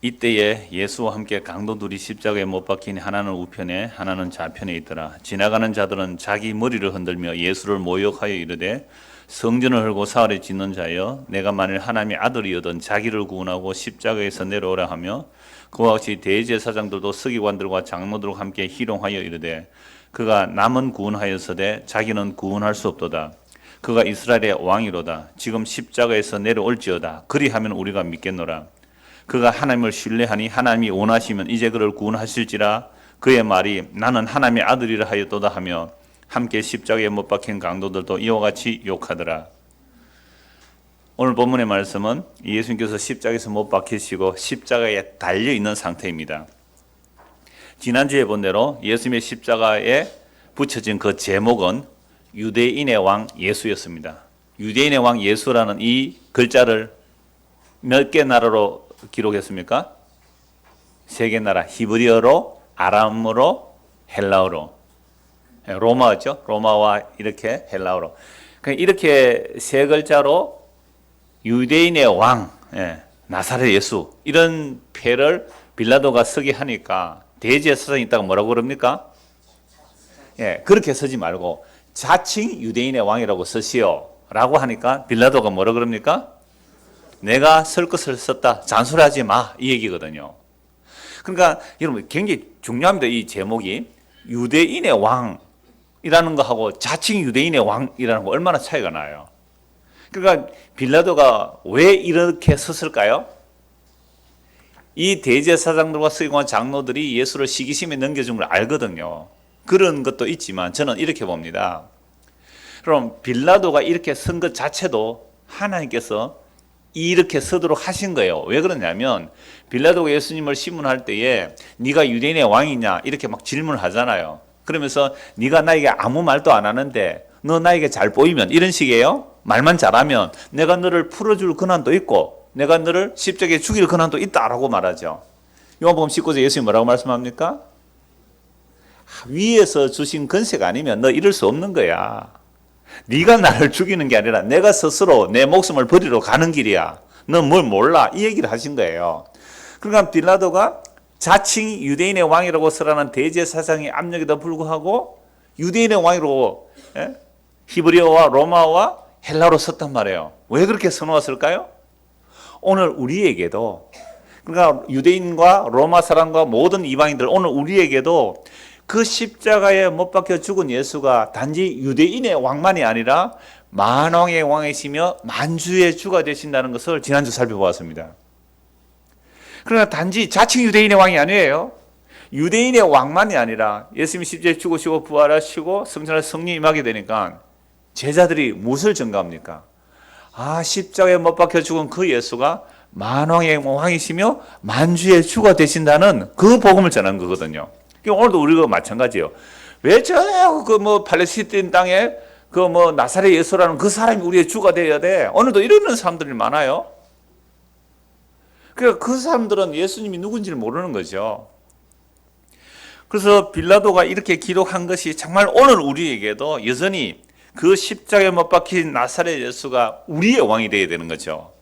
이때에 예수와 함께 강도들이 십자가에 못 박히니 하나는 우편에 하나는 좌편에 있더라. 지나가는 자들은 자기 머리를 흔들며 예수를 모욕하여 이르되 성전을 헐고 사흘에 짓는 자여 내가 만일 하나님의 아들이여든 자기를 구원하고 십자가에서 내려오라 하며 그와 같이 대제사장들도 서기관들과 장로들과 함께 희롱하여 이르되 그가 남은 구원하였으되 자기는 구원할 수 없도다. 그가 이스라엘의 왕이로다. 지금 십자가에서 내려올지어다. 그리하면 우리가 믿겠노라. 그가 하나님을 신뢰하니 하나님이 원하시면 이제 그를 구원하실지라. 그의 말이 나는 하나님의 아들이라 하였도다 하며 함께 십자가에 못 박힌 강도들도 이와 같이 욕하더라. 오늘 본문의 말씀은 예수님께서 십자가에서 못 박히시고 십자가에 달려있는 상태입니다. 지난주에 본 대로 예수님의 십자가에 붙여진 그 제목은 유대인의 왕 예수였습니다. 유대인의 왕 예수라는 이 글자를 몇 개 나라로 기록했습니까? 세 개 나라, 히브리어로, 아람어로, 헬라어로. 로마였죠? 로마와 이렇게 헬라어로. 이렇게 세 글자로 유대인의 왕, 나사렛 예수 이런 패를 빌라도가 쓰게 하니까 대제사장이 있다가 뭐라고 그럽니까? 그렇게 쓰지 말고 자칭 유대인의 왕이라고 쓰시오 라고 하니까 빌라도가 뭐라 그럽니까? 내가 쓸 것을 썼다. 잔소리하지 마. 이 얘기거든요. 그러니까 여러분 굉장히 중요합니다. 이 제목이 유대인의 왕이라는 거하고 자칭 유대인의 왕이라는 거 얼마나 차이가 나요. 그러니까 빌라도가 왜 이렇게 썼을까요? 이 대제사장들과 서기관 장로들이 예수를 시기심에 넘겨준 걸 알거든요. 그런 것도 있지만 저는 이렇게 봅니다. 그럼 빌라도가 이렇게 쓴 것 자체도 하나님께서 이렇게 쓰도록 하신 거예요. 왜 그러냐면 빌라도가 예수님을 시문할 때에 네가 유대인의 왕이냐 이렇게 막 질문을 하잖아요. 그러면서 네가 나에게 아무 말도 안 하는데 너 나에게 잘 보이면 이런 식이에요. 말만 잘하면 내가 너를 풀어줄 권한도 있고 내가 너를 십자가에 죽일 권한도 있다라고 말하죠. 요한복음 19절 예수님 뭐라고 말씀합니까? 위에서 주신 권세가 아니면 너 이럴 수 없는 거야. 네가 나를 죽이는 게 아니라 내가 스스로 내 목숨을 버리러 가는 길이야. 넌 뭘 몰라. 이 얘기를 하신 거예요. 그러니까 빌라도가 자칭 유대인의 왕이라고 쓰라는 대제사장의 압력에도 불구하고 유대인의 왕이라고 히브리어와 로마와 헬라로 썼단 말이에요. 왜 그렇게 써놓았을까요? 오늘 우리에게도 그러니까 유대인과 로마 사람과 모든 이방인들 오늘 우리에게도 그 십자가에 못 박혀 죽은 예수가 단지 유대인의 왕만이 아니라 만왕의 왕이시며 만주의 주가 되신다는 것을 지난주 살펴보았습니다. 그러나 단지 자칭 유대인의 왕이 아니에요. 유대인의 왕만이 아니라 예수님이 십자가에 죽으시고 부활하시고 성전에 성령이 임하게 되니까 제자들이 무엇을 증가합니까? 십자가에 못 박혀 죽은 그 예수가 만왕의 왕이시며 만주의 주가 되신다는 그 복음을 전한 거거든요. 오늘도 우리가 마찬가지예요. 왜 저 팔레스타인 땅에 나사렛 예수라는 그 사람이 우리의 주가 되어야 돼? 오늘도 이러는 사람들이 많아요. 그러니까 그 사람들은 예수님이 누군지를 모르는 거죠. 그래서 빌라도가 이렇게 기록한 것이 정말 오늘 우리에게도 여전히 그 십자가에 못 박힌 나사렛 예수가 우리의 왕이 되어야 되는 거죠.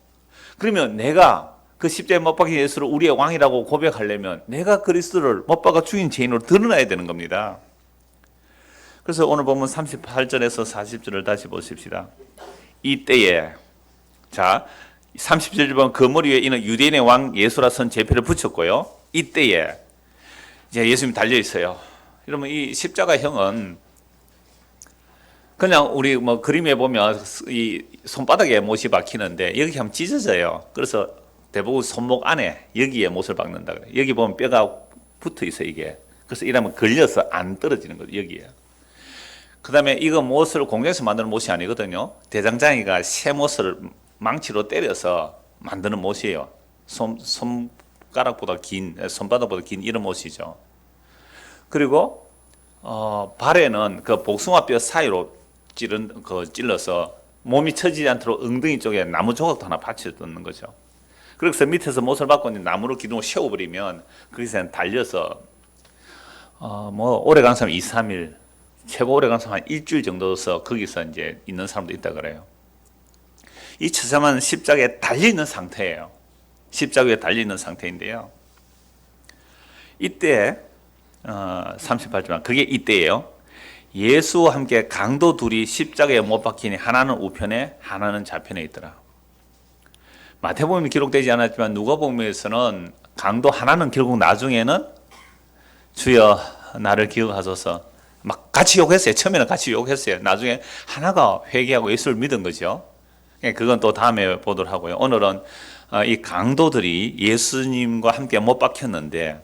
그러면 내가 그 십자가에 못 박힌 예수를 우리의 왕이라고 고백하려면 내가 그리스도를 못 박아 죽인 죄인으로 드러나야 되는 겁니다. 그래서 오늘 보면 38절에서 40절을 다시 보십시다. 이때에 30절 보면 그 머리 위에 이는 유대인의 왕 예수라 선 제표를 붙였고요. 이때에 이제 예수님이 달려 있어요. 여러분 이 십자가형은 그냥 우리 그림에 보면 이 손바닥에 못이 박히는데 여기 하면 찢어져요. 그래서 대부분 손목 안에 여기에 못을 박는다 그래요. 여기 보면 뼈가 붙어 있어요, 이게. 그래서 이러면 걸려서 안 떨어지는 거죠, 여기에. 그 다음에 이거 못을 공장에서 만드는 못이 아니거든요. 대장장이가 새 못을 망치로 때려서 만드는 못이에요. 손바닥보다 긴 이런 못이죠. 그리고 발에는 그 복숭아뼈 사이로 찔러서 몸이 처지지 않도록 엉덩이 쪽에 나무 조각도 하나 받쳐 넣는 거죠. 그래서 밑에서 못을 받고 있는 나무로 기둥을 세워버리면 거기서 달려서 오래 간 사람 2, 3일, 최고 오래 간 사람 한 일주일 정도서 거기서 이제 있는 사람도 있다 그래요. 이 처참한 십자가에 달려 있는 상태예요. 십자가 위에 달려있는 상태인데요. 이때 38절 그게 이때예요. 예수와 함께 강도 둘이 십자가에 못 박히니 하나는 우편에 하나는 좌편에 있더라. 마태복음에 기록되지 않았지만 누가복음에서는 강도 하나는 결국 나중에는 주여 나를 기억하소서 막 같이 욕했어요. 처음에는 같이 욕했어요. 나중에 하나가 회개하고 예수를 믿은 거죠. 그건 또 다음에 보도록 하고요. 오늘은 이 강도들이 예수님과 함께 못 박혔는데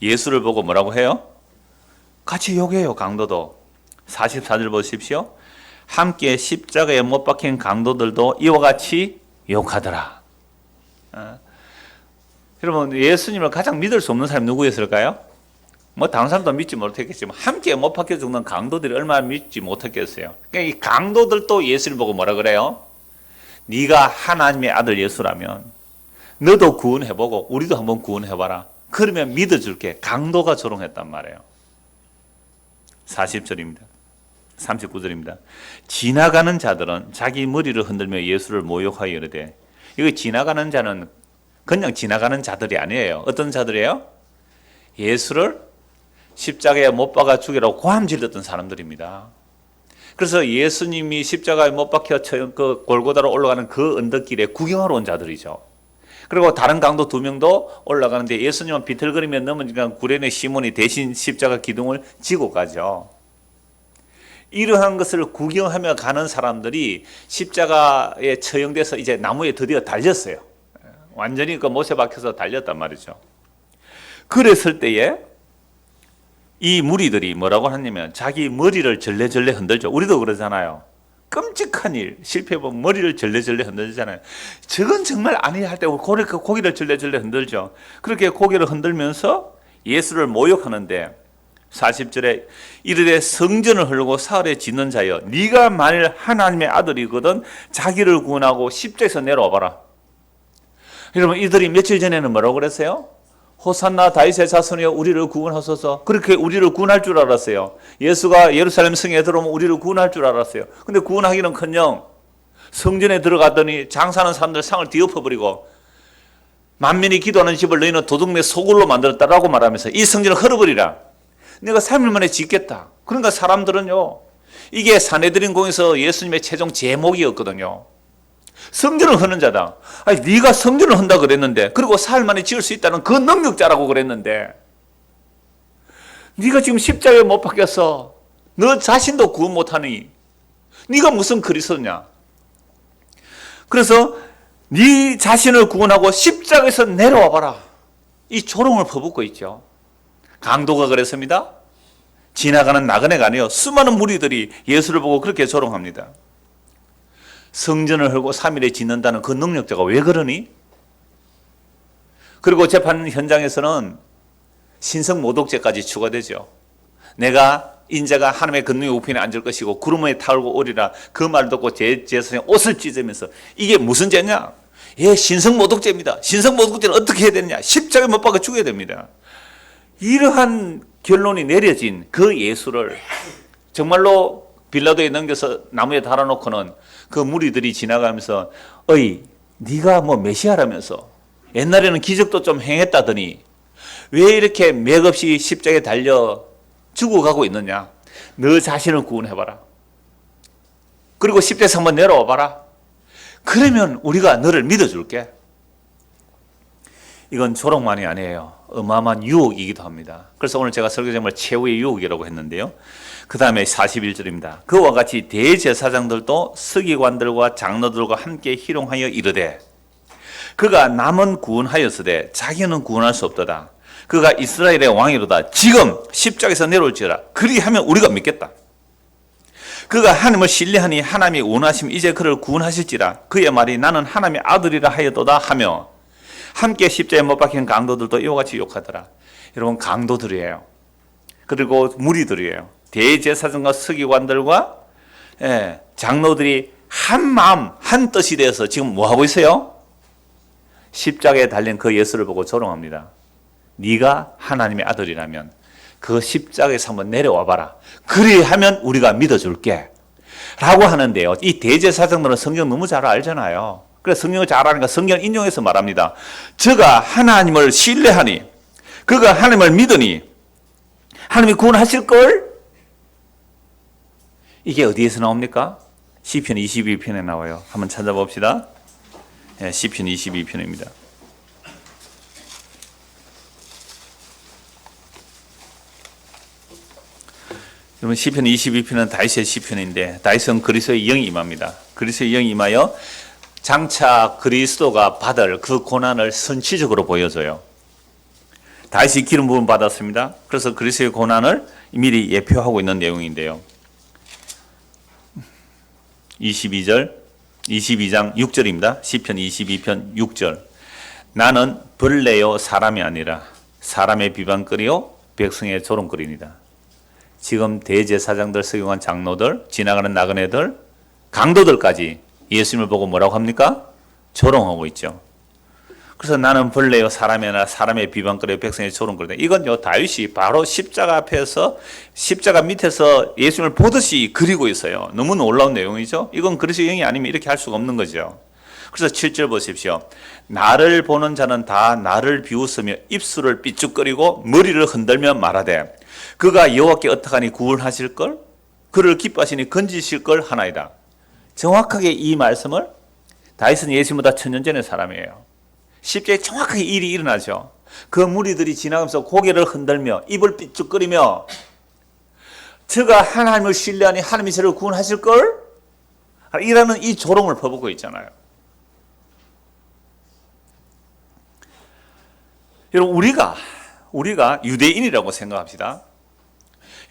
예수를 보고 뭐라고 해요? 같이 욕해요. 강도도. 44절 보십시오. 함께 십자가에 못 박힌 강도들도 이와 같이 욕하더라. 여러분 예수님을 가장 믿을 수 없는 사람이 누구였을까요? 뭐 다른 사람도 믿지 못했겠지만 함께 못 박혀 죽는 강도들이 얼마나 믿지 못했겠어요. 그러니까 이 강도들도 예수를 보고 뭐라 그래요? 네가 하나님의 아들 예수라면 너도 구원해보고 우리도 한번 구원해봐라. 그러면 믿어줄게. 강도가 조롱했단 말이에요. 40절입니다. 39절입니다. 지나가는 자들은 자기 머리를 흔들며 예수를 모욕하여 이르되, 이거 지나가는 자는 그냥 지나가는 자들이 아니에요. 어떤 자들이에요? 예수를 십자가에 못 박아 죽이라고 고함 질렀던 사람들입니다. 그래서 예수님이 십자가에 못 박혀 그 골고다로 올라가는 그 언덕길에 구경하러 온 자들이죠. 그리고 다른 강도 2명도 올라가는데 예수님은 비틀거리며 넘어지니까 구레네 시몬이 대신 십자가 기둥을 지고 가죠. 이러한 것을 구경하며 가는 사람들이 십자가에 처형돼서 이제 나무에 드디어 달렸어요. 완전히 그 못에 박혀서 달렸단 말이죠. 그랬을 때에 이 무리들이 뭐라고 하냐면 자기 머리를 절레절레 흔들죠. 우리도 그러잖아요. 끔찍한 일, 실패해보면 머리를 절레절레 흔들잖아요. 저건 정말 아니야 할 때 고개를 절레절레 흔들죠. 그렇게 고개를 흔들면서 예수를 모욕하는데 40절에 이르되 성전을 헐고 사흘에 짓는 자여 네가 만일 하나님의 아들이거든 자기를 구원하고 십자에서 내려와봐라. 여러분 이들이 며칠 전에는 뭐라고 그랬어요? 호산나 다윗의 자손이여 우리를 구원하소서. 그렇게 우리를 구원할 줄 알았어요. 예수가 예루살렘 성에 들어오면 우리를 구원할 줄 알았어요. 근데 구원하기는커녕 성전에 들어갔더니 장사하는 사람들 상을 뒤엎어버리고 만민이 기도하는 집을 너희는 도둑내 소굴로 만들었다라고 말하면서 이 성전을 헐어버리라. 내가 3일 만에 짓겠다. 그러니까 사람들은요, 이게 산헤드린 공에서 예수님의 최종 제목이었거든요. 성전을 허는 자다. 아니 네가 성전을 헌다 그랬는데, 그리고 사흘 만에 지을 수 있다는 그 능력자라고 그랬는데, 네가 지금 십자가에 못 박혔어. 너 자신도 구원 못하니 네가 무슨 그리스도냐. 그래서 네 자신을 구원하고 십자가에서 내려와 봐라. 이 조롱을 퍼붓고 있죠. 강도가 그랬습니다. 지나가는 나그네가 아니에요. 수많은 무리들이 예수를 보고 그렇게 조롱합니다. 성전을 헐고 3일에 짓는다는 그 능력자가 왜 그러니? 그리고 재판 현장에서는 신성모독죄까지 추가되죠. 내가 인자가 하나님의 권능의 우편에 앉을 것이고 구름에 타고 오리라 그 말 듣고 제사장이 옷을 찢으면서 이게 무슨 죄냐? 예, 신성모독죄입니다. 신성모독죄는 어떻게 해야 되느냐? 십자가에 못 박아 죽여야 됩니다. 이러한 결론이 내려진 그 예수를 정말로 빌라도에 넘겨서 나무에 달아놓고는 그 무리들이 지나가면서 어이 네가 뭐 메시아라면서 옛날에는 기적도 좀 행했다더니 왜 이렇게 맥없이 십자가에 달려 죽어가고 있느냐. 너 자신을 구원해봐라. 그리고 십자에서 한번 내려와봐라. 그러면 우리가 너를 믿어줄게. 이건 조롱만이 아니에요. 어마어마한 유혹이기도 합니다. 그래서 오늘 제가 설교 제목을 최후의 유혹이라고 했는데요. 그 다음에 41절입니다. 그와 같이 대제사장들도 서기관들과 장로들과 함께 희롱하여 이르되 그가 남은 구원하였으되 자기는 구원할 수 없도다. 그가 이스라엘의 왕이로다. 지금 십자가에서 내려올지어다. 그리하면 우리가 믿겠다. 그가 하나님을 신뢰하니 하나님이 원하시면 이제 그를 구원하실지라. 그의 말이 나는 하나님의 아들이라 하였도다 하며 함께 십자가에 못 박힌 강도들도 이와 같이 욕하더라. 여러분 강도들이에요. 그리고 무리들이에요. 대제사장과 서기관들과 장로들이 한 마음 한 뜻이 되어서 지금 뭐하고 있어요? 십자가에 달린 그 예수를 보고 조롱합니다. 네가 하나님의 아들이라면 그 십자가에서 한번 내려와 봐라. 그리하면 우리가 믿어줄게 라고 하는데요. 이 대제사장들은 성경 너무 잘 알잖아요. 그래서 성경을 잘 아니까 성경을 인용해서 말합니다. 저가 하나님을 신뢰하니, 그가 하나님을 믿으니 하나님이 구원하실걸? 이게 어디에서 나옵니까? 시편 22편에 나와요. 한번 찾아봅시다. 네, 시편 22편입니다. 여러분, 시편 22편은 다윗의 시편인데 다윗은 그리스도의 영이 임합니다. 그리스도의 영이 임하여 장차 그리스도가 받을 그 고난을 선취적으로 보여줘요. 다윗이 기름 부음 받았습니다. 그래서 그리스도의 고난을 미리 예표하고 있는 내용인데요. 22장 6절입니다. 시편 22편 6절. 나는 벌레요 사람이 아니라 사람의 비방거리요 백성의 조롱거리니다. 지금 대제사장들, 서기관, 장로들, 지나가는 나그네들, 강도들까지 예수님을 보고 뭐라고 합니까? 조롱하고 있죠. 그래서 나는 벌레요 사람이 아니라 사람의 비방거리요 백성의 조롱거리다. 이건요, 다윗이 바로 십자가 앞에서, 십자가 밑에서 예수님을 보듯이 그리고 있어요. 너무 놀라운 내용이죠. 이건 그리스도의 영이 아니면 이렇게 할 수가 없는 거죠. 그래서 7절 보십시오. 나를 보는 자는 다 나를 비웃으며 입술을 삐죽거리고 머리를 흔들며 말하되 그가 여호와께 어떡하니 구원하실걸? 그를 기뻐하시니 건지실걸 하나이다. 정확하게 이 말씀을, 다윗은 예수님보다 천년 전의 사람이에요. 십자가에 정확하게 일이 일어나죠. 그 무리들이 지나가면서 고개를 흔들며 입을 삐죽거리며 저가 하나님을 신뢰하니 하나님이 저를 구원하실걸? 이라는 이 조롱을 퍼붓고 있잖아요. 여러분, 우리가 유대인이라고 생각합시다.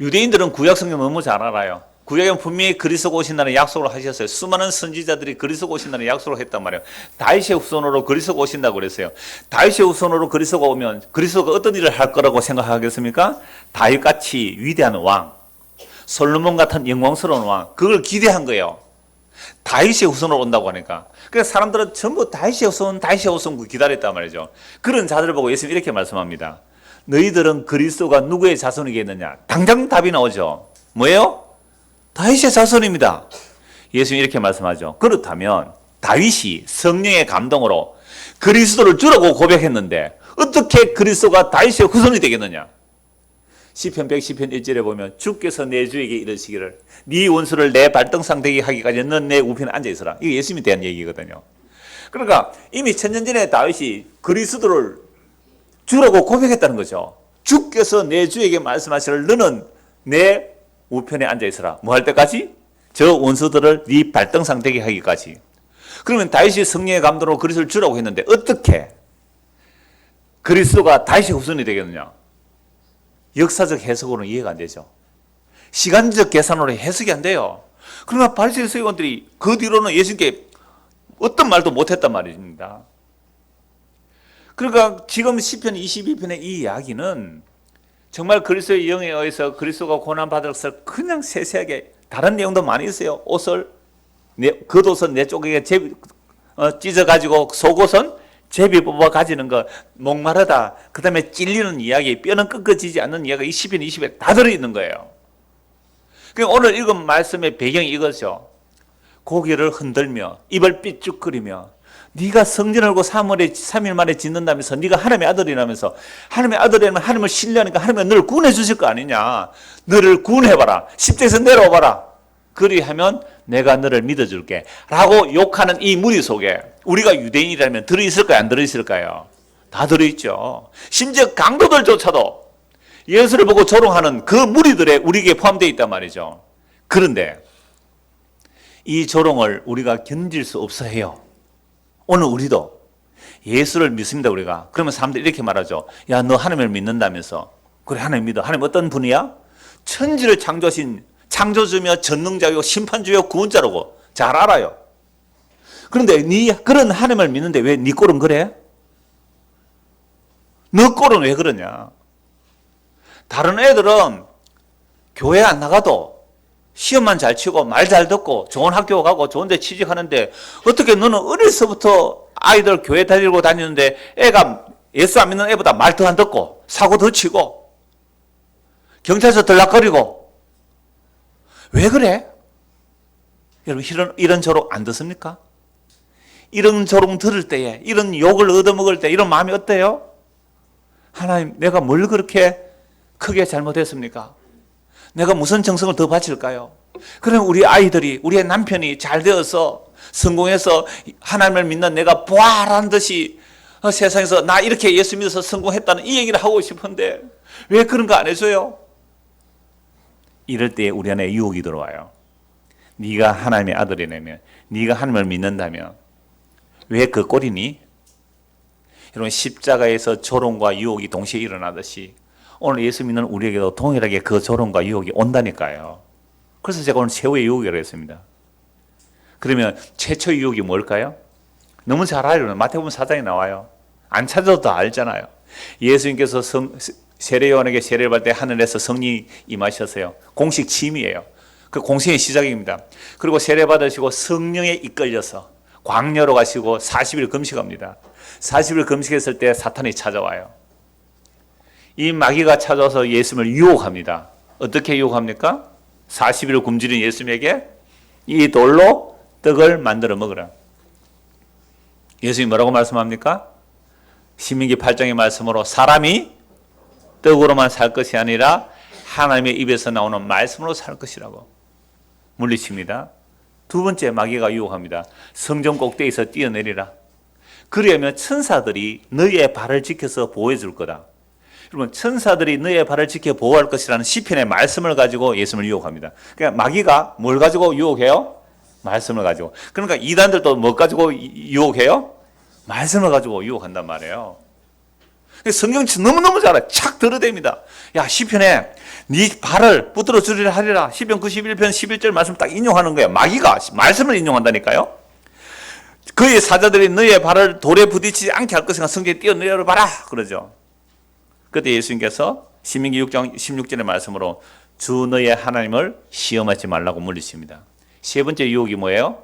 유대인들은 구약 성경 너무 잘 알아요. 구약은 분명히 그리스도가 오신다는 약속을 하셨어요. 수많은 선지자들이 그리스도가 오신다는 약속을 했단 말이에요. 다윗의 후손으로 그리스도가 오신다고 그랬어요. 다윗의 후손으로 그리스도가 오면 그리스도가 어떤 일을 할 거라고 생각하겠습니까? 다윗같이 위대한 왕, 솔로몬 같은 영광스러운 왕, 그걸 기대한 거예요. 다윗의 후손으로 온다고 하니까. 그래서 사람들은 전부 다윗의 후손 기다렸단 말이죠. 그런 자들을 보고 예수님이 이렇게 말씀합니다. 너희들은 그리스도가 누구의 자손이겠느냐? 당장 답이 나오죠. 뭐예요? 다윗의 자손입니다. 예수님이 이렇게 말씀하죠. 그렇다면 다윗이 성령의 감동으로 그리스도를 주라고 고백했는데 어떻게 그리스도가 다윗의 후손이 되겠느냐? 시편 110편 1절에 보면 주께서 내 주에게 이르시기를 네 원수를 내 발등상 되게 하기까지 넌 내 우편에 앉아 있어라. 이게 예수님에 대한 얘기거든요. 그러니까 이미 천년 전에 다윗이 그리스도를 주라고 고백했다는 거죠. 주께서 내 주에게 말씀하시기를 너는 내 우편에 앉아 있어라. 뭐 할 때까지? 저 원수들을 네 발등상 되게 하기까지. 그러면 다윗이 성령의 감동으로 그리스도를 주라고 했는데 어떻게 그리스도가 다윗의 후손이 되겠느냐? 역사적 해석으로는 이해가 안 되죠. 시간적 계산으로 해석이 안 돼요. 그러나 바리새인 서기관들이 그 뒤로는 예수님께 어떤 말도 못했단 말입니다. 그러니까 지금 시편 22편의 이 이야기는 정말 그리스도의 영에 의해서 그리스도가 고난받을 것을 그냥 세세하게, 다른 내용도 많이 있어요. 옷을, 겉옷은 내 쪼개게 찢어가지고 속옷은 제비 뽑아 가지는 거, 목마르다, 그 다음에 찔리는 이야기, 뼈는 꺾어지지 않는 이야기가 이 시편 20에 다 들어있는 거예요. 그러니까 오늘 읽은 말씀의 배경이 이거죠. 고개를 흔들며 입을 삐죽거리며 네가 성전을 하고 3일 만에 짓는다면서 네가 하나님의 아들이라면서, 하나님의 아들이라면 하나님을 신뢰하니까 하나님이 너를 구원해 주실 거 아니냐. 너를 구원해봐라. 십자에서 내려와봐라. 그리하면 내가 너를 믿어줄게 라고 욕하는 이 무리 속에 우리가 유대인이라면 들어있을까요? 안 들어있을까요? 다 들어있죠. 심지어 강도들조차도 예수를 보고 조롱하는 그 무리들에 우리에게 포함되어 있단 말이죠. 그런데 이 조롱을 우리가 견딜 수 없어 해요. 오늘 우리도 예수를 믿습니다. 우리가. 그러면 사람들이 이렇게 말하죠. 야, 너 하나님을 믿는다면서. 그래, 하나님 믿어. 하나님 어떤 분이야? 천지를 창조하신 창조주며 전능자요 심판주요 구원자라고 잘 알아요. 그런데 네 그런 하나님을 믿는데 왜 네 꼴은 그래? 너 꼴은 왜 그러냐? 다른 애들은 교회 안 나가도 시험만 잘 치고 말 잘 듣고 좋은 학교 가고 좋은 데 취직하는데 어떻게 너는 어려서부터 아이들 교회 다니고 다니는데 애가 예수 안 믿는 애보다 말 더 안 듣고 사고 더 치고 경찰서 들락거리고 왜 그래? 여러분 이런 조롱 안 듣습니까? 이런 조롱 들을 때에, 이런 욕을 얻어먹을 때 이런 마음이 어때요? 하나님, 내가 뭘 그렇게 크게 잘못했습니까? 내가 무슨 정성을 더 바칠까요? 그럼 우리 아이들이, 우리의 남편이 잘 되어서 성공해서 하나님을 믿는 내가 부활한 듯이 세상에서 나 이렇게 예수 믿어서 성공했다는 이 얘기를 하고 싶은데 왜 그런 거 안 해줘요? 이럴 때 우리 안에 유혹이 들어와요. 네가 하나님의 아들이라면, 네가 하나님을 믿는다면 왜 그 꼴이니? 여러분, 십자가에서 조롱과 유혹이 동시에 일어나듯이 오늘 예수 믿는 우리에게도 동일하게 그 조롱과 유혹이 온다니까요. 그래서 제가 오늘 최후의 유혹이라고 했습니다. 그러면 최초의 유혹이 뭘까요? 너무 잘 알아요. 마태복음 4장에 나와요. 안 찾아도 다 알잖아요. 예수님께서 세례요한에게 세례를 받을 때 하늘에서 성령이 임하셨어요. 공식 취임이에요. 그 공생의 시작입니다. 그리고 세례 받으시고 성령에 이끌려서 광야로 가시고 40일 금식합니다. 40일 금식했을 때 사탄이 찾아와요. 이 마귀가 찾아와서 예수님을 유혹합니다. 어떻게 유혹합니까? 40일을 굶주린 예수님에게 이 돌로 떡을 만들어 먹으라. 예수님이 뭐라고 말씀합니까? 신명기 8장의 말씀으로 사람이 떡으로만 살 것이 아니라 하나님의 입에서 나오는 말씀으로 살 것이라고 물리칩니다. 두 번째, 마귀가 유혹합니다. 성전 꼭대기에서 뛰어내리라. 그러면 천사들이 너희의 발을 지켜서 보호해 줄 거다. 여러분, 천사들이 너희의 발을 지켜 보호할 것이라는 시편의 말씀을 가지고 예수님을 유혹합니다. 그러니까 마귀가 뭘 가지고 유혹해요? 말씀을 가지고. 그러니까 이단들도 뭐 가지고 유혹해요? 말씀을 가지고 유혹한단 말이에요. 성경 너무너무 잘 알아요. 착 들어댑니다. 야, 시편에 네 발을 붙들어 주리라 하리라. 시편 91편 11절 말씀 딱 인용하는 거예요. 마귀가 말씀을 인용한다니까요. 그의 사자들이 너의 발을 돌에 부딪히지 않게 할 것이니까 성경에 뛰어내려 봐라 그러죠. 그때 예수님께서 신명기 6장 16절의 말씀으로 주 너의 하나님을 시험하지 말라고 물리칩니다. 세 번째 유혹이 뭐예요?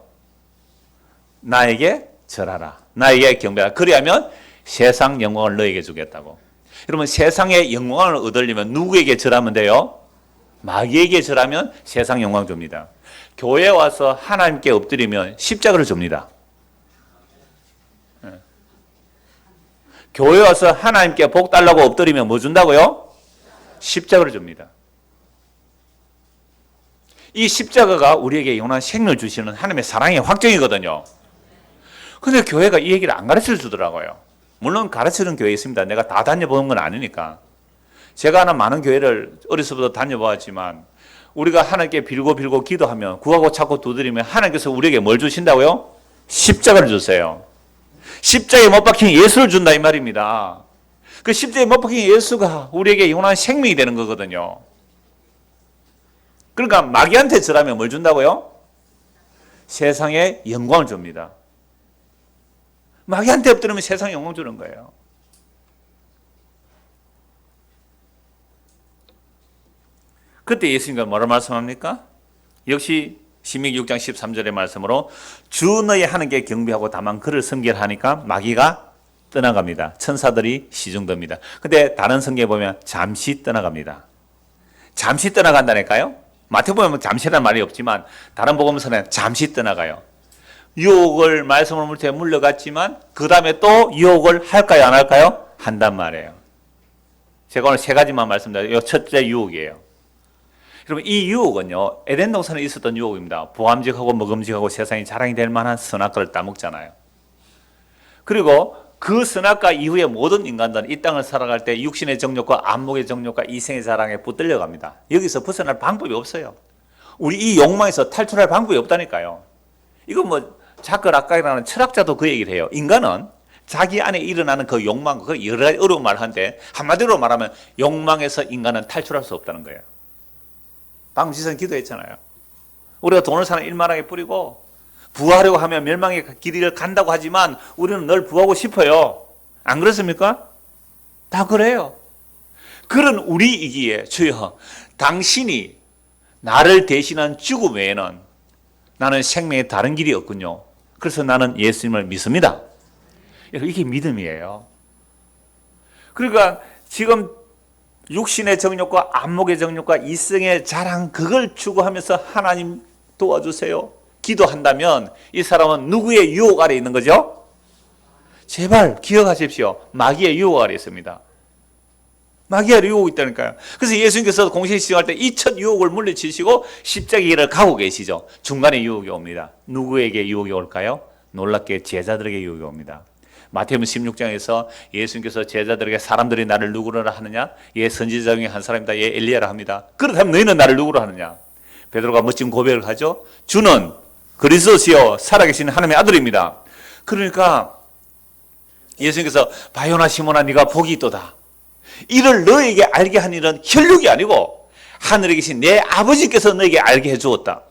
나에게 절하라. 나에게 경배하라. 그리하면 세상 영광을 너에게 주겠다고. 여러분, 세상의 영광을 얻으려면 누구에게 절하면 돼요? 마귀에게 절하면 세상 영광 줍니다. 교회에 와서 하나님께 엎드리면 십자가를 줍니다. 교회에 와서 하나님께 복 달라고 엎드리면 뭐 준다고요? 십자가를 줍니다. 이 십자가가 우리에게 영원한 생명을 주시는 하나님의 사랑의 확정이거든요. 근데 교회가 이 얘기를 안 가르쳐 주더라고요. 물론 가르치는 교회 있습니다. 내가 다 다녀보는 건 아니니까. 제가 하는 많은 교회를 어려서부터 다녀보았지만 우리가 하나님께 빌고 기도하면 구하고 찾고 두드리면 하나님께서 우리에게 뭘 주신다고요? 십자가를 주세요. 십자가에 못 박힌 예수를 준다 이 말입니다. 그 십자가에 못 박힌 예수가 우리에게 영원한 생명이 되는 거거든요. 그러니까 마귀한테 절하면 뭘 준다고요? 세상에 영광을 줍니다. 마귀한테 엎드리면 세상에 영광 주는 거예요. 그때 예수님과 뭐라 말씀합니까? 역시 신명기 6장 13절의 말씀으로 주 너의 하나님께 경배하고 다만 그를 섬기라 하니까 마귀가 떠나갑니다. 천사들이 시중됩니다. 근데 다른 성경에 보면 잠시 떠나갑니다. 잠시 떠나간다니까요? 마태복음에 잠시라는 말이 없지만 다른 복음서는 잠시 떠나가요. 유혹을 말씀을 물때 물려갔지만 그 다음에 또 유혹을 할까요 안 할까요? 한단 말이에요. 제가 오늘 세 가지만 말씀드려요. 첫째 유혹이에요. 여러분, 이 유혹은요, 에덴 동산에 있었던 유혹입니다. 보암직하고 먹음직하고 세상이 자랑이 될 만한 선악과를 따먹잖아요. 그리고 그 선악과 이후에 모든 인간들은 이 땅을 살아갈 때 육신의 정욕과 안목의 정욕과 이생의 자랑에 붙들려 갑니다. 여기서 벗어날 방법이 없어요. 우리 이 욕망에서 탈출할 방법이 없다니까요. 이건 뭐 자크 락각이라는 철학자도 그 얘기를 해요. 인간은 자기 안에 일어나는 그 욕망, 그 여러 가지 어려운 말을 하는데 한마디로 말하면 욕망에서 인간은 탈출할 수 없다는 거예요. 방금 지선 기도했잖아요. 우리가 돈을 사는 일만하게 뿌리고 부하려고 하면 멸망의 길을 간다고 하지만 우리는 늘 부하고 싶어요. 안 그렇습니까? 다 그래요. 그런 우리이기에 주여 당신이 나를 대신한 죽음 외에는 나는 생명의 다른 길이 없군요. 그래서 나는 예수님을 믿습니다. 이게 믿음이에요. 그러니까 지금 육신의 정욕과 안목의 정욕과 이성의 자랑 그걸 추구하면서 하나님 도와주세요. 기도한다면 이 사람은 누구의 유혹 아래 있는 거죠? 제발 기억하십시오. 마귀의 유혹 아래 있습니다. 마귀의 유혹이 있다니까요. 그래서 예수님께서 공생에 시작할 때 이 첫 유혹을 물리치시고 십자가의 길을 가고 계시죠. 중간에 유혹이 옵니다. 누구에게 유혹이 올까요? 놀랍게 제자들에게 유혹이 옵니다. 마태복음 16장에서 예수님께서 제자들에게 사람들이 나를 누구라 하느냐? 얘 선지자 중에 한 사람이다. 얘 엘리야라 합니다. 그렇다면 너희는 나를 누구라 하느냐? 베드로가 멋진 고백을 하죠. 주는 그리스도시요 살아계신 하나님의 아들입니다. 그러니까 예수님께서 바요나 시몬아 네가 복이 있도다. 이를 너에게 알게 한 일은 혈육이 아니고 하늘에 계신 내 아버지께서 너에게 알게 해주었다.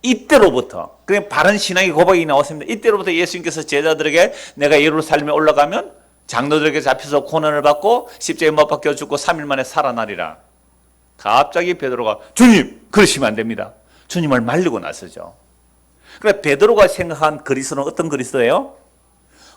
이때로부터 그냥 바른 신앙의 고백이 나왔습니다. 이때로부터 예수님께서 제자들에게 내가 예루살렘에 올라가면 장로들에게 잡혀서 고난을 받고 십자가에 못 박혀 죽고 3일 만에 살아나리라. 갑자기 베드로가 주님 그러시면 안 됩니다. 주님을 말리고 나서죠. 그러니까 베드로가 생각한 그리스도는 어떤 그리스도예요?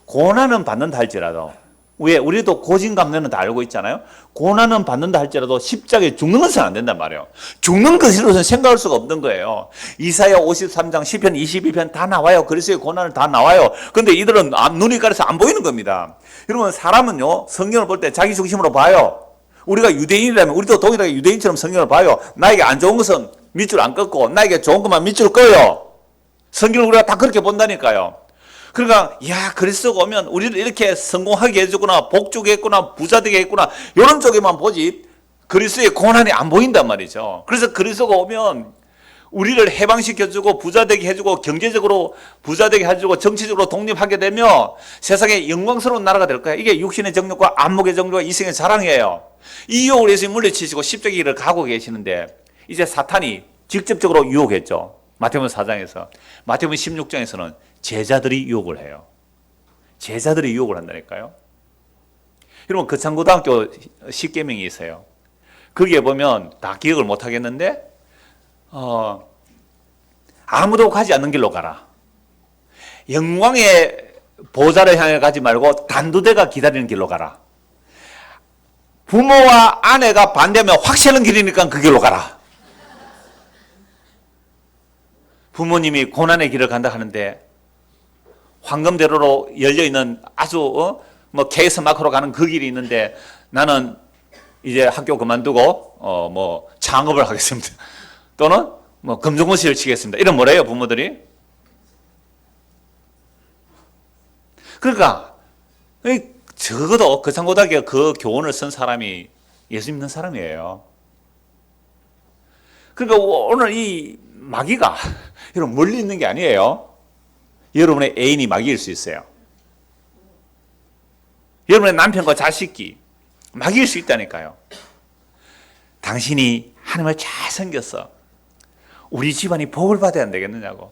고난은 받는다 할지라도 왜? 우리도 고진감래는 다 알고 있잖아요. 고난은 받는다 할지라도 십자가에 죽는 것은 안 된단 말이에요. 죽는 것으로는 생각할 수가 없는 거예요. 이사야 53장, 시편 22편 다 나와요. 그리스도의 고난을 다 나와요. 그런데 이들은 눈이 가려서 안 보이는 겁니다. 여러분 사람은요 성경을 볼 때 자기 중심으로 봐요. 우리가 유대인이라면 우리도 동일하게 유대인처럼 성경을 봐요. 나에게 안 좋은 것은 밑줄 안 긋고 나에게 좋은 것만 밑줄 꺼요. 성경을 우리가 다 그렇게 본다니까요. 그러니까 야 그리스도가 오면 우리를 이렇게 성공하게 해주구나, 복주게 했구나, 부자되게 했구나 이런 쪽에만 보지 그리스도의 고난이 안 보인단 말이죠. 그래서 그리스도가 오면 우리를 해방시켜주고 부자되게 해주고 경제적으로 부자되게 해주고 정치적으로 독립하게 되면 세상에 영광스러운 나라가 될 거야. 이게 육신의 정욕과 안목의 정욕과 이생의 자랑이에요. 이 유혹을 예수님 물리치시고 십자가의 길을 가고 계시는데 이제 사탄이 직접적으로 유혹했죠. 마태복음 4장에서. 마태복음 16장에서는 제자들이 유혹을 해요. 제자들이 유혹을 한다니까요. 여러분 거창고등학교 10계명이 있어요. 거기에 보면 다 기억을 못 하겠는데 아무도 가지 않는 길로 가라. 영광의 보좌를 향해 가지 말고 단두대가 기다리는 길로 가라. 부모와 아내가 반대하면 확실한 길이니까 그 길로 가라. 부모님이 고난의 길을 간다 하는데 황금대로로 열려있는 아주 케이스 마크로 가는 그 길이 있는데 나는 이제 학교 그만두고 창업을 하겠습니다. 또는 금종고시를 치겠습니다. 이런 뭐래요 부모들이? 그러니까 적어도 거창고등학교 그 교훈을 쓴 사람이 예수 믿는 사람이에요. 그러니까 오늘 이 마귀가 여러분 멀리 있는 게 아니에요. 여러분의 애인이 마귀일 수 있어요. 여러분의 남편과 자식이 마귀일 수 있다니까요. 당신이 하나님을 잘 섬겼어. 우리 집안이 복을 받아야 안 되겠느냐고.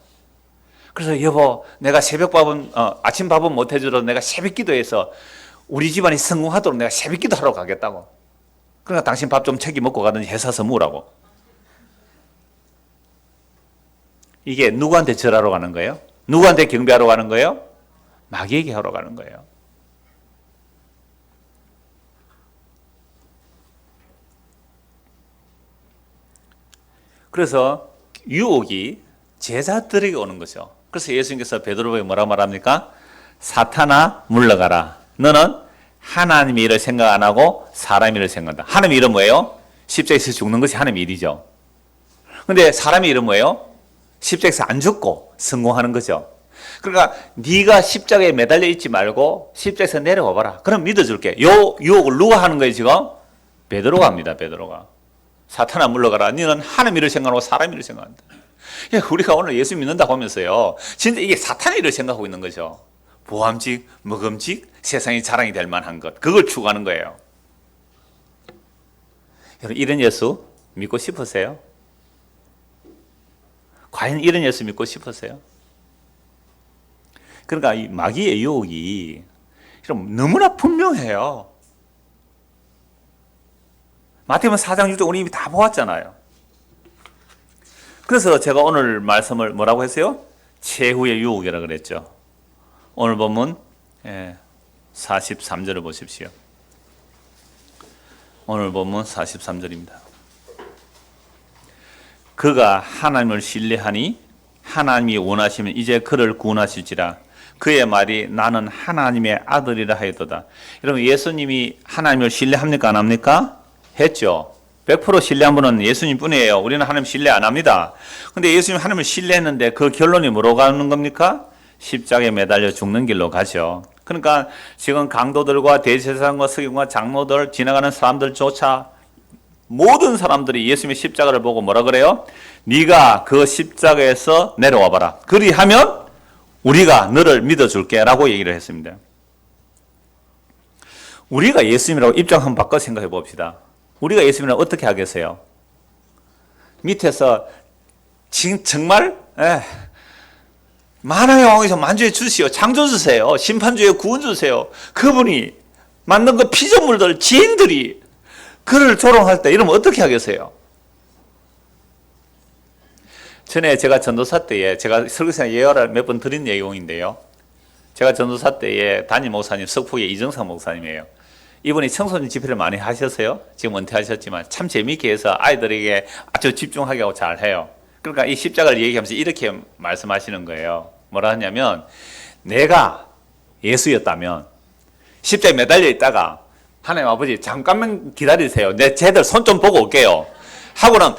그래서 여보 내가 새벽밥은 아침밥은 못 해주더라도 내가 새벽 기도해서 우리 집안이 성공하도록 내가 새벽 기도하러 가겠다고. 그러니까 당신 밥 좀 책임 먹고 가든지 해 사서 먹으라고. 이게 누구한테 절하러 가는 거예요? 누구한테 경배하러 가는 거예요? 마귀에게 하러 가는 거예요. 그래서 유혹이 제자들에게 오는 거죠. 그래서 예수님께서 베드로에게 뭐라 말합니까? 사탄아 물러가라. 너는 하나님의 일을 생각 안 하고 사람의 일을 생각한다. 하나님의 일은 뭐예요? 십자가에서 죽는 것이 하나님의 일이죠. 근데 사람의 일은 뭐예요? 십자가에서 안 죽고 성공하는 거죠. 그러니까 네가 십자가에 매달려 있지 말고 십자가에서 내려와 봐라. 그럼 믿어줄게. 요 유혹을 누가 하는 거예요 지금? 베드로가 합니다. 베드로가. 사탄아 물러가라. 너는 하나님 일을 생각하고 사람 일을 생각한다. 우리가 오늘 예수 믿는다고 하면서요. 진짜 이게 사탄의 일을 생각하고 있는 거죠. 보암직, 먹음직, 세상이 자랑이 될 만한 것. 그걸 추구하는 거예요. 여러분 이런 예수 믿고 싶으세요? 과연 이런 예수 믿고 싶으세요? 그러니까 이 마귀의 유혹이 너무나 분명해요. 마태복음 4장 6절 우리 이미 다 보았잖아요. 그래서 제가 오늘 말씀을 뭐라고 했어요? 최후의 유혹이라 그랬죠. 오늘 본문 43절을 보십시오. 오늘 본문 43절입니다. 그가 하나님을 신뢰하니 하나님이 원하시면 이제 그를 구원하실지라. 그의 말이 나는 하나님의 아들이라 하였도다. 여러분, 예수님이 하나님을 신뢰합니까 안 합니까? 했죠. 100% 신뢰한 분은 예수님 뿐이에요. 우리는 하나님 신뢰 안 합니다. 근데 예수님 하나님을 신뢰했는데 그 결론이 뭐로 가는 겁니까? 십자가에 매달려 죽는 길로 가죠. 그러니까 지금 강도들과 대제사장과 서기관과 장로들, 지나가는 사람들조차 모든 사람들이 예수님의 십자가를 보고 뭐라 그래요? 네가 그 십자가에서 내려와 봐라. 그리하면 우리가 너를 믿어줄게 라고 얘기를 했습니다. 우리가 예수님이라고 입장 한번 바꿔 생각해 봅시다. 우리가 예수님이라고 어떻게 하겠어요? 밑에서 지금 정말 만왕의 왕이셔 만주해 주시오. 창조 주세요. 심판주에 구원 주세요. 그분이 만든 그 피조물들, 지인들이 그를 조롱할 때 이러면 어떻게 하겠어요? 전에 제가 전도사 때에 제가 설교시간 예화를 몇 번 드린 내용인데요. 제가 전도사 때에 담임 목사님, 석포의 이정상 목사님이에요. 이분이 청소년 집회를 많이 하셨어요. 지금 은퇴하셨지만 참 재미있게 해서 아이들에게 아주 집중하게 하고 잘해요. 그러니까 이 십자가를 얘기하면서 이렇게 말씀하시는 거예요. 뭐라 하냐면 내가 예수였다면 십자가에 매달려 있다가 하나님 아버지 잠깐만 기다리세요. 내 쟤들 손 좀 보고 올게요. 하고는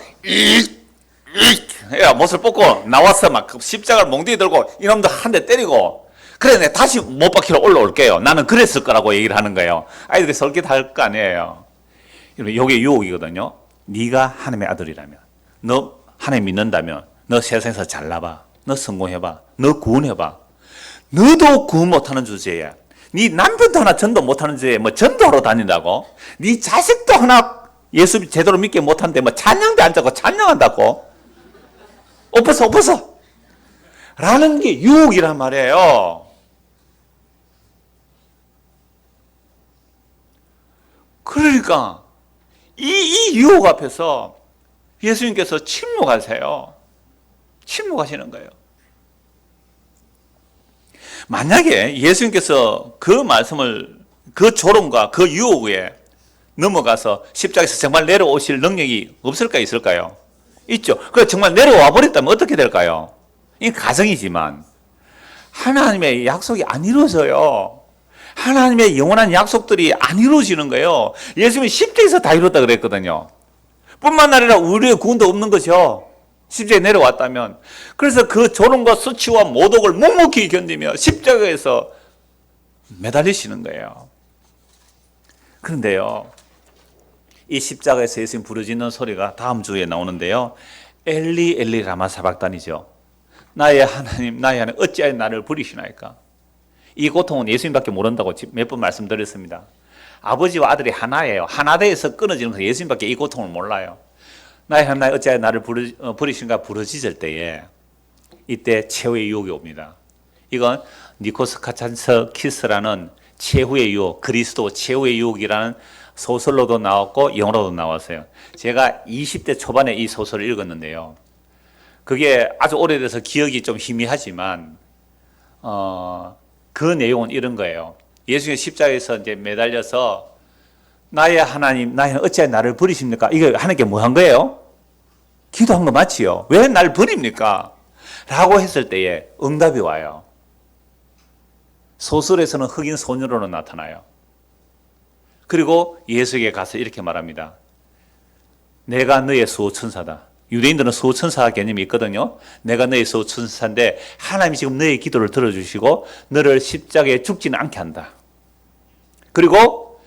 못을 뽑고 나와서 막 십자가를 몽둥이 들고 이놈들 한 대 때리고 그래 내가 다시 못 박히러 올라올게요. 나는 그랬을 거라고 얘기를 하는 거예요. 아이들이 설계할 거 아니에요. 이게 유혹이거든요. 네가 하나님의 아들이라면, 너 하나님 믿는다면 너 세상에서 잘나봐. 너 성공해봐. 너 구원해봐. 너도 구원 못하는 주제야. 네 남편도 하나 전도 못하는 주제에 뭐 전도하러 다닌다고? 네 자식도 하나 예수 제대로 믿게 못하는데 뭐 찬양도 안 자고 찬양한다고? 엎어서 라는 게 유혹이란 말이에요. 그러니까 이 유혹 앞에서 예수님께서 침묵하세요. 침묵하시는 거예요. 만약에 예수님께서 그 말씀을 그 조롱과 그 유혹에 넘어가서 십자가에서 정말 내려오실 능력이 없을까요? 있을까요? 있죠. 그래서 정말 내려와 버렸다면 어떻게 될까요? 이게 가정이지만 하나님의 약속이 안 이루어져요. 하나님의 영원한 약속들이 안 이루어지는 거예요. 예수님이 십자가에서 다 이뤘다 그랬거든요. 뿐만 아니라 우리의 구원도 없는 거죠. 십자가에 내려왔다면. 그래서 그 조롱과 수치와 모독을 묵묵히 견디며 십자가에서 매달리시는 거예요. 그런데요, 이 십자가에서 예수님 부르짖는 소리가 다음 주에 나오는데요. 엘리 엘리 라마 사박단이죠. 나의 하나님 나의 하나님 어찌하여 나를 버리시나이까. 이 고통은 예수님밖에 모른다고 몇 번 말씀드렸습니다. 아버지와 아들이 하나예요. 하나되어서 끊어지는 거 예수님밖에 이 고통을 몰라요. 나의 하나님 어찌하여 나를 버리신가 부르짖을 때에 이때 최후의 유혹이 옵니다. 이건 니코스 카찬서 키스라는 최후의 유혹, 그리스도 최후의 유혹이라는 소설로도 나왔고 영어로도 나왔어요. 제가 20대 초반에 이 소설을 읽었는데요. 그게 아주 오래돼서 기억이 좀 희미하지만 그 내용은 이런 거예요. 예수님의 십자가에서 이제 매달려서 나의 하나님, 나의 어찌하여 나를 버리십니까? 이거 하나님께 뭐 한 거예요? 기도한 거 맞지요? 왜 날 버립니까? 라고 했을 때에 응답이 와요. 소설에서는 흑인 소녀로 나타나요. 그리고 예수에게 가서 이렇게 말합니다. 내가 너의 수호천사다. 유대인들은 수호천사 개념이 있거든요. 내가 너의 수호천사인데 하나님이 지금 너의 기도를 들어주시고 너를 십자가에 죽지는 않게 한다. 그리고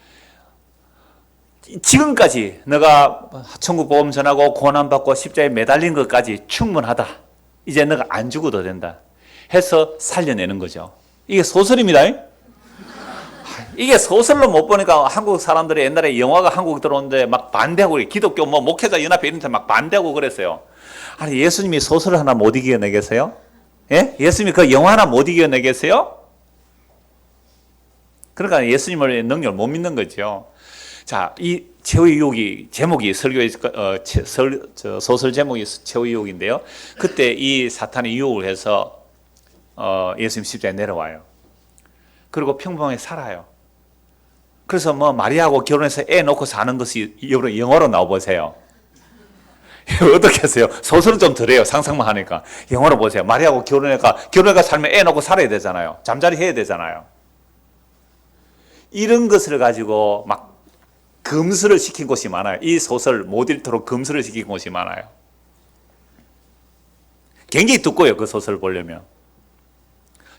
지금까지 너가 천국 복음 전하고 고난받고 십자가에 매달린 것까지 충분하다. 이제 너가 안 죽어도 된다. 해서 살려내는 거죠. 이게 소설입니다. 이게 소설로 못 보니까 한국 사람들이 옛날에 영화가 한국 들어오는데 막 반대하고 기독교 뭐 목회자 연합회 이런 데 막 반대하고 그랬어요. 아니 예수님이 소설 하나 못 이겨내겠어요? 예? 예수님이 그 영화 하나 못 이겨내겠어요? 그러니까 예수님의 능력을 못 믿는 거죠. 자, 이 최후의 유혹이 제목이 설교의 소설 제목이 최후의 유혹인데요. 그때 이 사탄이 유혹을 해서 예수님 십자가에 내려와요. 그리고 평범하게 살아요. 그래서 뭐 마리아하고 결혼해서 애 놓고 사는 것이 영어로 나와보세요. 어떻게 하세요? 소설은 좀 덜해요. 상상만 하니까. 영화로 보세요. 마리아하고 결혼해가 살면 애 놓고 살아야 되잖아요. 잠자리 해야 되잖아요. 이런 것을 가지고 막 금수를 시킨 곳이 많아요. 이 소설 못 읽도록 금수를 시킨 곳이 많아요. 굉장히 두꺼워요. 그 소설을 보려면.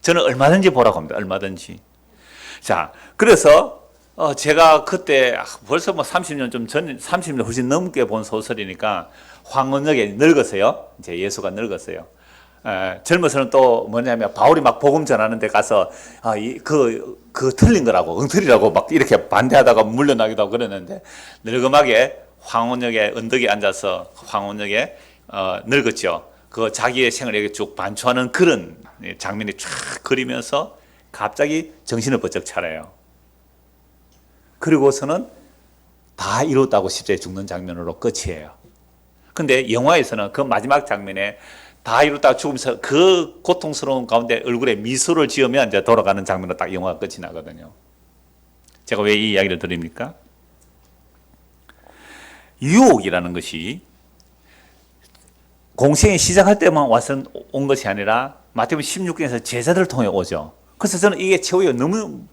저는 얼마든지 보라고 합니다. 얼마든지. 자, 그래서 제가 그때 벌써 뭐 30년 좀 전, 30년 훨씬 넘게 본 소설이니까 황혼역에 늙었어요. 이제 예수가 늙었어요. 젊어서는 또 뭐냐면 바울이 막 복음 전하는 데 가서 그 틀린 거라고 엉터리라고 막 이렇게 반대하다가 물러나기도 하고 그랬는데 늙음하게 황혼역에 언덕에 앉아서 황혼역에 늙었죠. 그 자기의 생을 이렇게 쭉 반추하는 그런 장면이 쫙 그리면서 갑자기 정신을 번쩍 차려요. 그리고서는 다 이뤘다고 십자가에 죽는 장면으로 끝이에요. 근데 영화에서는 그 마지막 장면에 다 이뤘다가 죽으면서 그 고통스러운 가운데 얼굴에 미소를 지으면 이제 돌아가는 장면으로 딱 영화가 끝이 나거든요. 제가 왜 이 이야기를 드립니까? 유혹이라는 것이 공생이 시작할 때만 와서 온 것이 아니라 마태복음 16장에서 제자들을 통해 오죠. 그래서 저는 이게 최후에 너무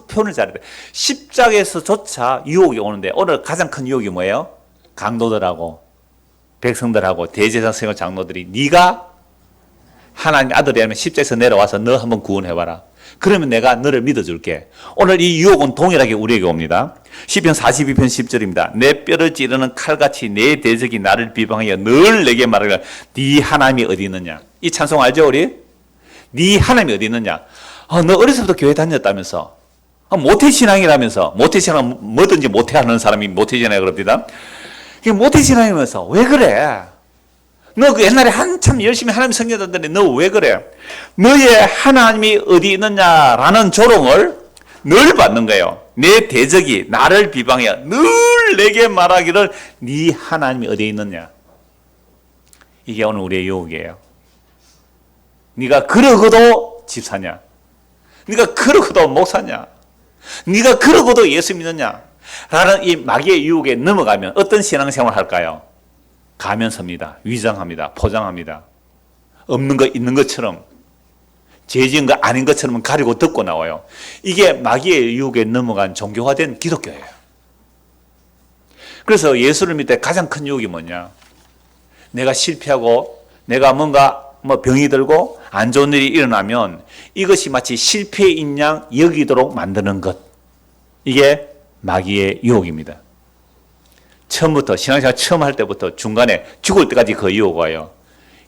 표현을 잘해요. 십자가에서조차 유혹이 오는데 오늘 가장 큰 유혹이 뭐예요? 강도들하고 백성들하고 대제사장과 장로들이 네가 하나님 아들이라면 십자가에서 내려와서 너 한번 구원해봐라. 그러면 내가 너를 믿어줄게. 오늘 이 유혹은 동일하게 우리에게 옵니다. 시편 42편 10절입니다. 내 뼈를 찌르는 칼같이 내 대적이 나를 비방하여 늘 내게 말하기를 네 하나님이 어디 있느냐. 이 찬송 알죠 우리? 네 하나님이 어디 있느냐. 너 어렸을 때부터 교회 다녔다면서. 모태신앙이라면서. 모태신앙 뭐든지 모태하는 사람이 모태신앙이라고 그럽니다. 모태신앙이면서 왜 그래? 너 그 옛날에 한참 열심히 하나님 섬겼는데 너 왜 그래? 너의 하나님이 어디 있느냐라는 조롱을 늘 받는 거예요. 내 대적이 나를 비방해 늘 내게 말하기를 네 하나님이 어디 있느냐. 이게 오늘 우리의 유혹이에요. 네가 그러고도 집사냐? 네가 그러고도 목사냐? 네가 그러고도 예수 믿느냐? 라는 이 마귀의 유혹에 넘어가면 어떤 신앙생활을 할까요? 가면섭니다. 위장합니다. 포장합니다. 없는 거 있는 것처럼 죄 지은 거 아닌 것처럼 가리고 덮고 나와요. 이게 마귀의 유혹에 넘어간 종교화된 기독교예요. 그래서 예수를 믿을 때 가장 큰 유혹이 뭐냐? 내가 실패하고 내가 뭔가 병이 들고 안 좋은 일이 일어나면 이것이 마치 실패인 양 여기도록 만드는 것. 이게 마귀의 유혹입니다. 처음부터 신앙생활 처음 할 때부터 중간에 죽을 때까지 그 유혹 와요.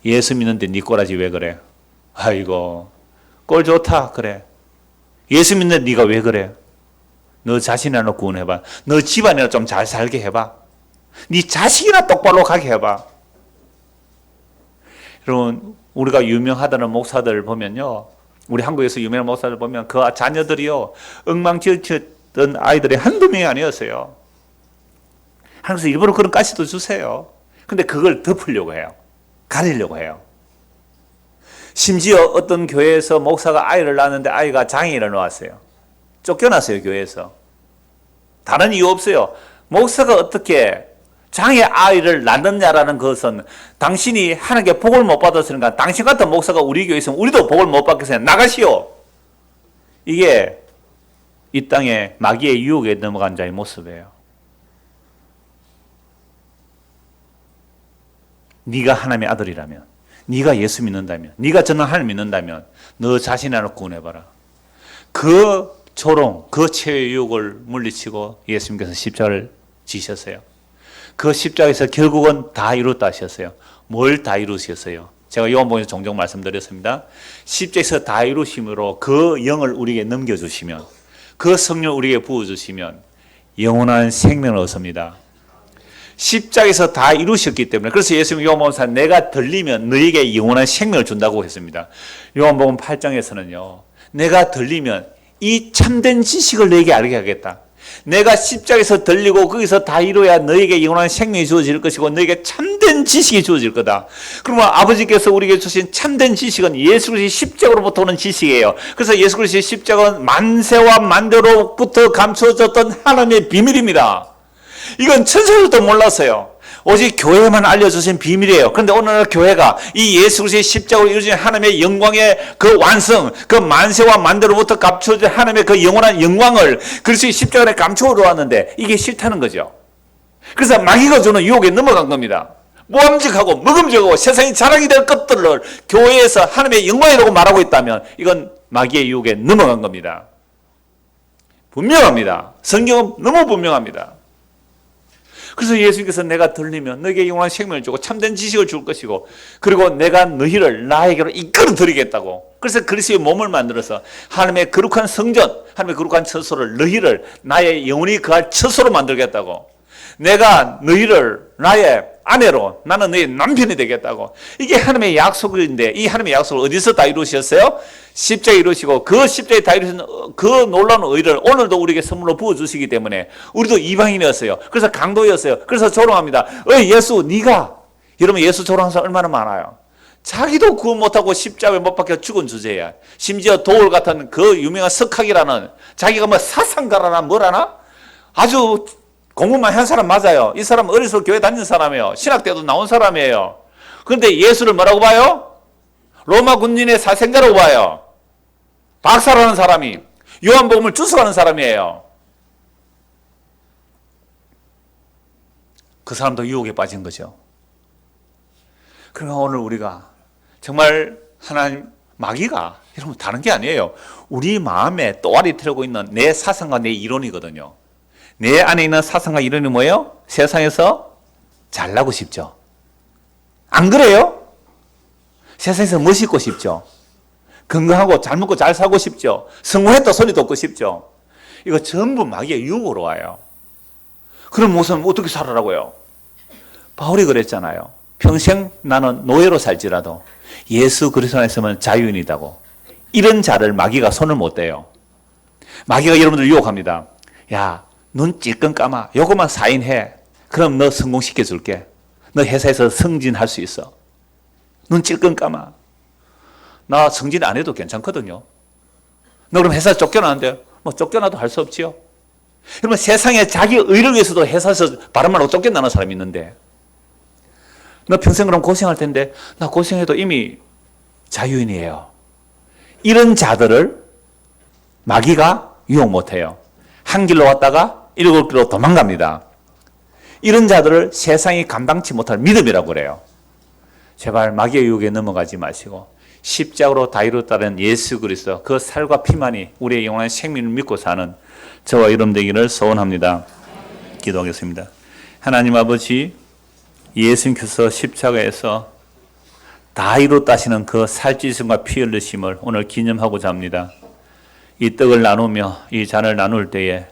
예수 믿는데 네 꼬라지 왜 그래? 아이고 꼴 좋다 그래. 예수 믿는데 네가 왜 그래? 너 자신이나 구원해봐. 너 집안이나 좀 잘 살게 해봐. 네 자식이나 똑바로 가게 해봐. 여러분 우리가 유명하다는 목사들 보면요. 우리 한국에서 유명한 목사들 보면 그 자녀들이요. 엉망진창던 아이들이 한두 명이 아니었어요. 하나님께서 일부러 그런 가시도 주세요. 근데 그걸 덮으려고 해요. 가리려고 해요. 심지어 어떤 교회에서 목사가 아이를 낳았는데 아이가 장애인을 낳았어요. 쫓겨났어요, 교회에서. 다른 이유 없어요. 목사가 어떻게 장애 아이를 낳느냐라는 것은 당신이 하나님께 복을 못 받았으니까 당신 같은 목사가 우리 교회에 있으면 우리도 복을 못 받겠어요. 나가시오. 이게 이 땅에 마귀의 유혹에 넘어간 자의 모습이에요. 네가 하나님의 아들이라면, 네가 예수 믿는다면, 네가 전능 하나님 믿는다면 너 자신을 구원해봐라. 그 조롱, 그 최후의 유혹을 물리치고 예수님께서 십자가를 지셨어요. 그 십자가에서 결국은 다 이뤘다 하셨어요. 뭘 다 이루셨어요? 제가 요한복음에서 종종 말씀드렸습니다. 십자가에서 다 이루심으로 그 영을 우리에게 넘겨주시면, 그 성령을 우리에게 부어주시면 영원한 생명을 얻습니다. 십자가에서 다 이루셨기 때문에. 그래서 예수님 요한복음에서 내가 들리면 너에게 영원한 생명을 준다고 했습니다. 요한복음 8장에서는요. 내가 들리면 이 참된 지식을 너에게 알게 하겠다. 내가 십자가에서 들리고 거기서 다 이루어야 너에게 영원한 생명이 주어질 것이고 너에게 참된 지식이 주어질 거다. 그러면 아버지께서 우리에게 주신 참된 지식은 예수 그리스도의 십자가로부터 오는 지식이에요. 그래서 예수 그리스도의 십자가는 만세와 만대로부터 감춰졌던 하나님의 비밀입니다. 이건 천사들도 몰랐어요. 오직 교회만 알려주신 비밀이에요. 그런데 오늘 교회가 이 예수 그리스도의 십자가로 이루어진 하나님의 영광의 그 완성, 그 만세와 만대로부터 감춰진 하나님의 그 영원한 영광을 그리스도의 십자가에 감추어 왔는데 이게 싫다는 거죠. 그래서 마귀가 주는 유혹에 넘어간 겁니다. 모함직하고 먹음직하고 세상이 자랑이 될 것들을 교회에서 하나님의 영광이라고 말하고 있다면 이건 마귀의 유혹에 넘어간 겁니다. 분명합니다. 성경은 너무 분명합니다. 그래서 예수님께서 내가 들리면 너에게 영원한 생명을 주고 참된 지식을 줄 것이고 그리고 내가 너희를 나에게로 이끌어 드리겠다고. 그래서 그리스도의 몸을 만들어서 하나님의 거룩한 성전, 하나님의 거룩한 처소를 너희를 나의 영혼이 거할 처소로 만들겠다고. 내가 너희를 나의 아내로, 나는 너희 남편이 되겠다고. 이게 하나님의 약속인데 이 하나님의 약속을 어디서 다 이루셨어요? 십자가에 이루시고 그 십자가에 다 이루신 그 놀라운 의를 오늘도 우리에게 선물로 부어주시기 때문에 우리도 이방인이었어요. 그래서 강도였어요. 그래서 조롱합니다. 예수 네가, 여러분 예수 조롱하는 사람 얼마나 많아요. 자기도 구원 못하고 십자가에 못 박혀 죽은 주제야. 심지어 도울 같은 그 유명한 석학이라는 자기가 뭐 사상가라나 뭐라나 아주 공부만 한 사람 맞아요. 이 사람 어려서 교회 다니는 사람이에요. 신학 때도 나온 사람이에요. 그런데 예수를 뭐라고 봐요? 로마 군인의 사생자라고 봐요. 박사라는 사람이 요한복음을 주석하는 사람이에요. 그 사람도 유혹에 빠진 거죠. 그러나 오늘 우리가 정말 하나님 마귀가 여러분 다른 게 아니에요. 우리 마음에 또아리 틀고 있는 내 사상과 내 이론이거든요. 내 안에 있는 사상과 이론이 뭐예요? 세상에서 잘나고 싶죠. 안 그래요? 세상에서 멋있고 싶죠. 건강하고 잘 먹고 잘 살고 싶죠. 성공했다 소리 듣고 싶죠. 이거 전부 마귀의 유혹으로 와요. 그럼 무슨 어떻게 살아라고요? 바울이 그랬잖아요. 평생 나는 노예로 살지라도 예수 그리스도 안에 있으면 자유인이다고. 이런 자를 마귀가 손을 못 대요. 마귀가 여러분들 유혹합니다. 야, 눈 찔끔 감아. 요거만 사인해. 그럼 너 성공시켜 줄게. 너 회사에서 승진할 수 있어. 눈 찔끔 감아. 나 승진 안 해도 괜찮거든요. 너 그럼 회사 쫓겨나는데 뭐 쫓겨나도 할 수 없지요. 여러분 세상에 자기 의를 위해서도 회사에서 바른 말하고 쫓겨나는 사람이 있는데 너 평생 그럼 고생할 텐데 나 고생해도 이미 자유인이에요. 이런 자들을 마귀가 유혹 못해요. 한 길로 왔다가 일곱 길로 도망갑니다. 이런 자들을 세상이 감당치 못할 믿음이라고 그래요. 제발 마귀의 유혹에 넘어가지 마시고 십자가로 다 이루었다는 예수 그리스도 그 살과 피만이 우리의 영원한 생명을 믿고 사는 저와 여러분 되기를 소원합니다. 기도하겠습니다. 하나님 아버지, 예수님께서 십자가에서 다 이루었다 하시는 그 살찌심과 피 흘리심을 오늘 기념하고자 합니다. 이 떡을 나누며 이 잔을 나눌 때에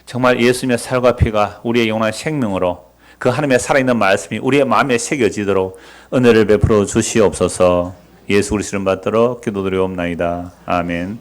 정말 예수님의 살과 피가 우리의 영원한 생명으로 그 하나님의 살아있는 말씀이 우리의 마음에 새겨지도록 은혜를 베풀어 주시옵소서. 예수 그리스도를 받들어 기도드리옵나이다. 아멘.